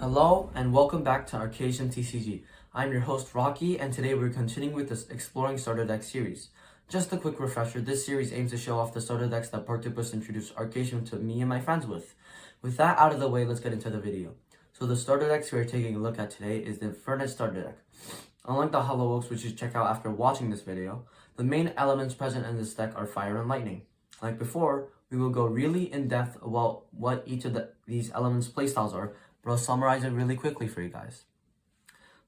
Hello and welcome back to ArcatiumTCG. I'm your host Rocky, and today we're continuing with this Exploring Starter Deck series. Just a quick refresher, this series aims to show off the starter decks that Parktopus introduced Arcatium to me and my friends with. With that out of the way, let's get into the video. So the starter decks we are taking a look at today is the Inferknight Starter Deck. Unlike the Hollow Oaks, which you should check out after watching this video, the main elements present in this deck are fire and lightning. Like before, we will go really in depth about what each of these elements playstyles are, but I'll summarize it really quickly for you guys.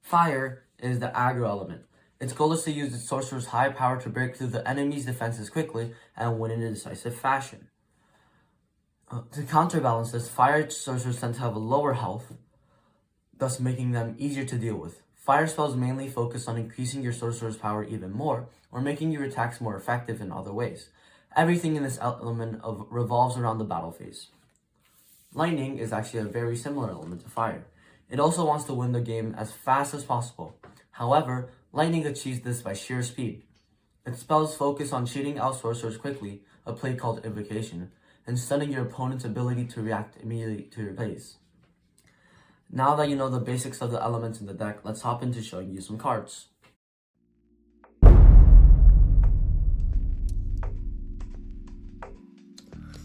Fire is the aggro element. Its goal is to use its sorcerer's high power to break through the enemy's defenses quickly and win in a decisive fashion. To counterbalance this, fire sorcerers tend to have a lower health, thus making them easier to deal with. Fire spells mainly focus on increasing your sorcerer's power even more, or making your attacks more effective in other ways. Everything in this element revolves around the battle phase. Lightning is actually a very similar element to fire. It also wants to win the game as fast as possible. However, lightning achieves this by sheer speed. Its spells focus on cheating out sorcerers quickly, a play called Invocation, and stunning your opponent's ability to react immediately to your plays. Now that you know the basics of the elements in the deck, let's hop into showing you some cards.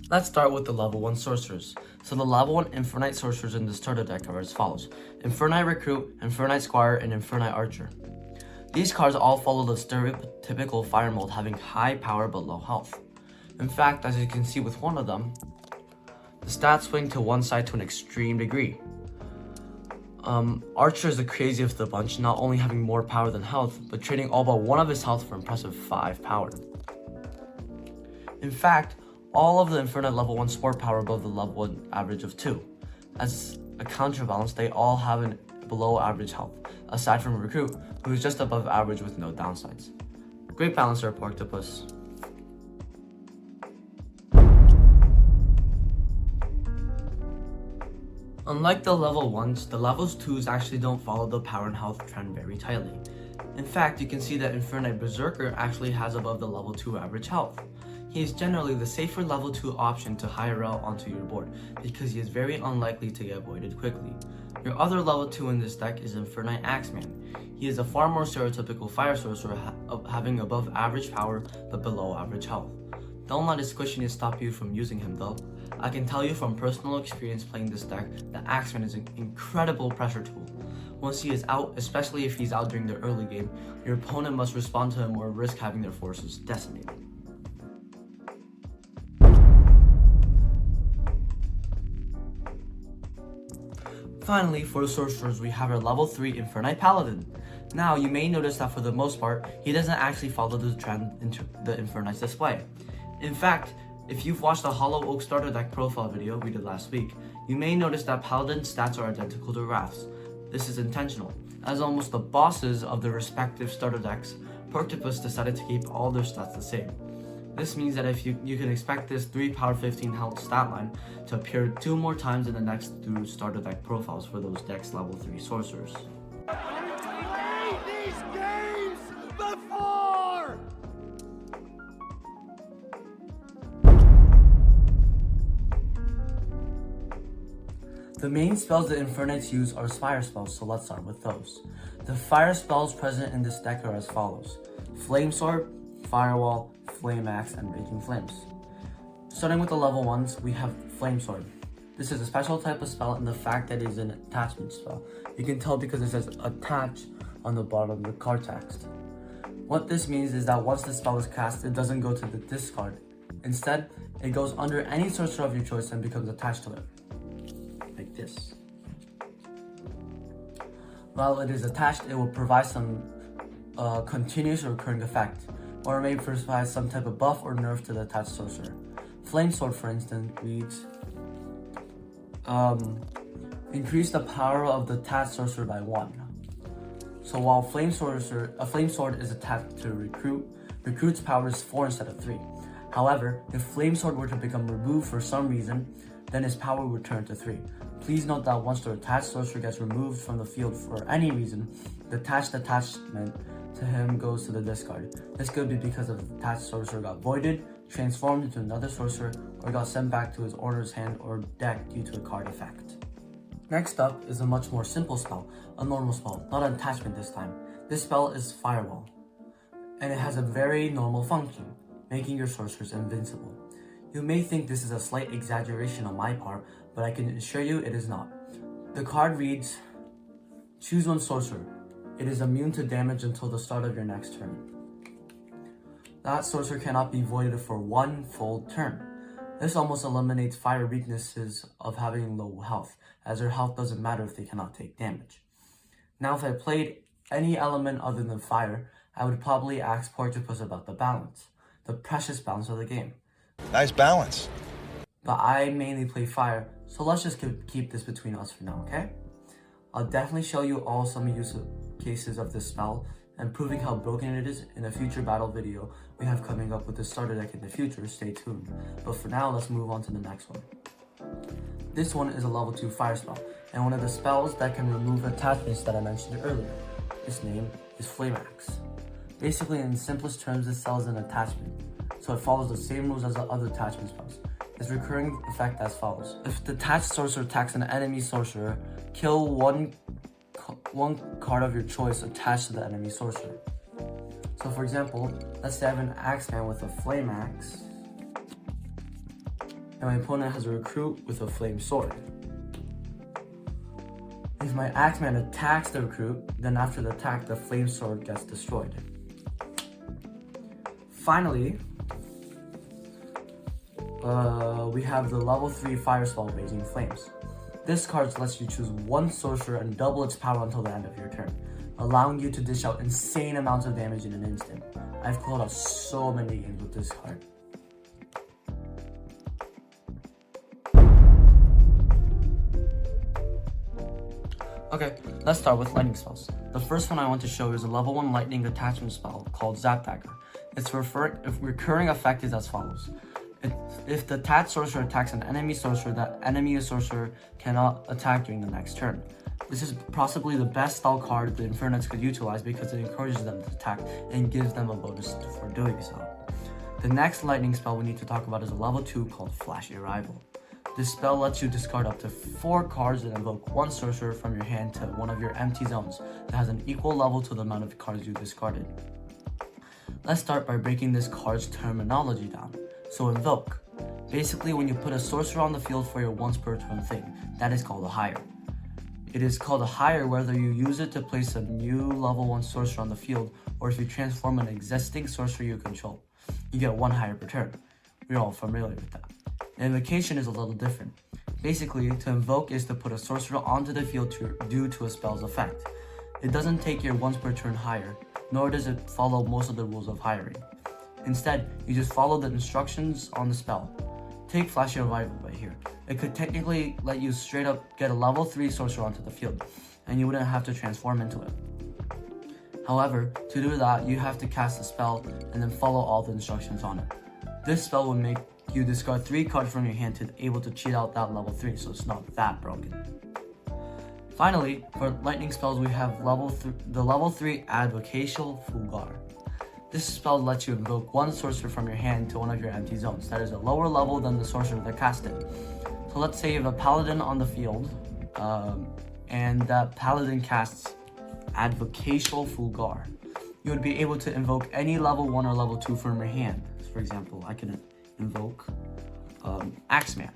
Let's start with the level 1 sorcerers. So the level 1 Inferknight sorcerers in the starter deck are as follows: Inferknight Recruit, Inferknight Squire, and Inferknight Archer. These cards all follow the stereotypical fire mold, having high power but low health. In fact, as you can see with one of them, the stats swing to one side to an extreme degree. Archer is the craziest of the bunch, not only having more power than health, but trading all but one of his health for impressive 5 power. In fact, all of the Inferknight level 1 sport power above the level 1 average of 2. As a counterbalance, they all have a below average health, aside from Recruit, who is just above average with no downsides. Great balancer, Parktopus. Unlike the level 1s, the levels 2s actually don't follow the power and health trend very tightly. In fact, you can see that Inferknight Berserker actually has above the level 2 average health. He is generally the safer level 2 option to hire out onto your board because he is very unlikely to get voided quickly. Your other level 2 in this deck is Inferknight Axeman. He is a far more stereotypical fire sorcerer, having above average power but below average health. Don't let his squishiness stop you from using him though. I can tell you from personal experience playing this deck that Axeman is an incredible pressure tool. Once he is out, especially if he's out during the early game, your opponent must respond to him or risk having their forces decimated. Finally, for the sorcerers, we have our level 3 Inferknight Paladin. Now, you may notice that for the most part, he doesn't actually follow the trend into the Inferknight's display. In fact, if you've watched the Hollow Oak starter deck profile video we did last week, you may notice that Paladin's stats are identical to Wrath's. This is intentional, as almost the bosses of the respective starter decks, Parktopus decided to keep all their stats the same. This means that if you can expect this 3 power 15 health stat line to appear 2 more times in the next 2 starter deck profiles for those decks level 3 sorcerers. Played these games before! The main spells that Inferknights use are fire spells, so let's start with those. The fire spells present in this deck are as follows: Flame Sword, Firewall, Flame Axe, and Raging Flames. Starting with the level 1s, we have Flame Sword. This is a special type of spell in the fact that it is an attachment spell. You can tell because it says attach on the bottom of the card text. What this means is that once the spell is cast, it doesn't go to the discard. Instead, it goes under any sorcerer of your choice and becomes attached to it. Like this. While it is attached, it will provide some continuous or recurring effect, or may provide some type of buff or nerf to the attached sorcerer. Flame Sword, for instance, reads increase the power of the attached sorcerer by 1. So while a Flame Sword is attached to Recruit's power is 4 instead of 3. However, if Flame Sword were to become removed for some reason, then his power would turn to 3. Please note that once the attached sorcerer gets removed from the field for any reason, the attachment to him goes to the discard. This could be because the attached sorcerer got voided, transformed into another sorcerer, or got sent back to his owner's hand or deck due to a card effect. Next up is a much more simple spell, a normal spell, not an attachment this time. This spell is Firewall, and it has a very normal function, making your sorcerers invincible. You may think this is a slight exaggeration on my part, but I can assure you it is not. The card reads, choose one sorcerer. It is immune to damage until the start of your next turn. That sorcerer cannot be voided for one full turn. This almost eliminates fire weaknesses of having low health, as their health doesn't matter if they cannot take damage. Now if I played any element other than fire, I would probably ask Portupus about the balance, the precious balance of the game. Nice balance. But I mainly play fire, so let's just keep this between us for now, okay? I'll definitely show you all some use cases of this spell and proving how broken it is in a future battle video we have coming up with the starter deck in the future. Stay tuned. But for now, let's move on to the next one. This one is a level 2 fire spell, and one of the spells that can remove attachments that I mentioned earlier. Its name is Flame Axe. Basically, in simplest terms, this spell is an attachment, so it follows the same rules as the other attachment spells. Its recurring effect as follows. If the attached sorcerer attacks an enemy sorcerer, kill one card of your choice attached to the enemy sorcerer. So for example, let's say I have an Axeman with a Flame Axe, and my opponent has a Recruit with a Flame Sword. If my Axeman attacks the Recruit, then after the attack, the Flame Sword gets destroyed. Finally, we have the level 3 fire spell, Raging Flames. This card lets you choose one sorcerer and double its power until the end of your turn, allowing you to dish out insane amounts of damage in an instant. I've pulled out so many games with this card. Okay, let's start with lightning spells. The first one I want to show is a level 1 lightning attachment spell called Zap Dagger. Its recurring effect is as follows. If the attached sorcerer attacks an enemy sorcerer, that enemy sorcerer cannot attack during the next turn. This is possibly the best spell card the Inferknights could utilize because it encourages them to attack and gives them a bonus for doing so. The next lightning spell we need to talk about is a level 2 called Flashy Arrival. This spell lets you discard up to 4 cards and invoke one sorcerer from your hand to one of your empty zones that has an equal level to the amount of cards you discarded. Let's start by breaking this card's terminology down. So invoke. Basically, when you put a sorcerer on the field for your once per turn thing, that is called a hire. It is called a hire whether you use it to place a new level 1 sorcerer on the field or if you transform an existing sorcerer you control. You get 1 hire per turn. We're all familiar with that. Invocation is a little different. Basically, to invoke is to put a sorcerer onto the field due to a spell's effect. It doesn't take your once per turn hire, nor does it follow most of the rules of hiring. Instead, you just follow the instructions on the spell. Take Flashy Arrival right here. It could technically let you straight up get a level 3 sorcerer onto the field, and you wouldn't have to transform into it. However, to do that, you have to cast the spell and then follow all the instructions on it. This spell will make you discard 3 cards from your hand to be able to cheat out that level 3, so it's not that broken. Finally, for lightning spells, we have the level 3 Advocational Fulgur. This spell lets you invoke one sorcerer from your hand to one of your empty zones that is a lower level than the sorcerer that cast it. So let's say you have a paladin on the field, and that paladin casts Advocational Fulgur. You would be able to invoke any level 1 or level 2 from your hand. For example, I can invoke Axeman.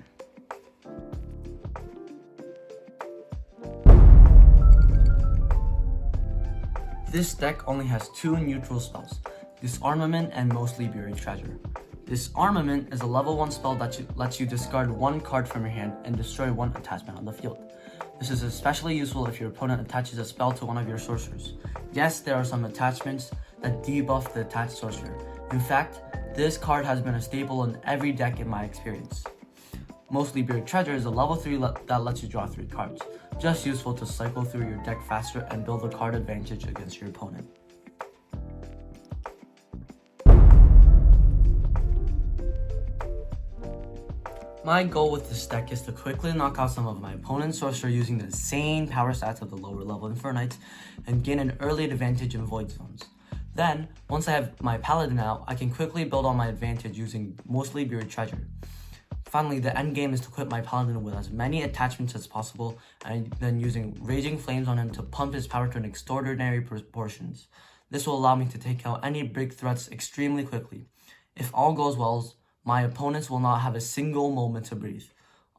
This deck only has 2 neutral spells, Disarmament and Mostly Buried Treasure. Disarmament is a level 1 spell that lets you discard 1 card from your hand and destroy 1 attachment on the field. This is especially useful if your opponent attaches a spell to one of your sorcerers. Yes, there are some attachments that debuff the attached sorcerer. In fact, this card has been a staple in every deck in my experience. Mostly Buried Treasure is a level 3 that lets you draw 3 cards. Just useful to cycle through your deck faster and build a card advantage against your opponent. My goal with this deck is to quickly knock out some of my opponent's sorcerer using the insane power stats of the lower level Inferknights and gain an early advantage in void zones. Then, once I have my paladin out, I can quickly build on my advantage using Mostly Buried Treasure. Finally, the end game is to equip my paladin with as many attachments as possible, and then using Raging Flames on him to pump his power to an extraordinary proportions. This will allow me to take out any big threats extremely quickly. If all goes well, my opponents will not have a single moment to breathe.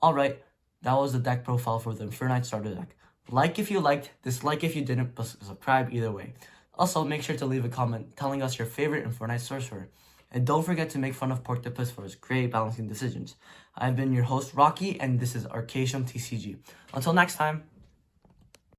Alright, that was the deck profile for the Inferknight Starter Deck. Like if you liked, dislike if you didn't, but subscribe either way. Also, make sure to leave a comment telling us your favorite Inferknight sorcerer. And don't forget to make fun of Porctopus for his great balancing decisions. I've been your host, Rocky, and this is ArcatiumTCG. Until next time.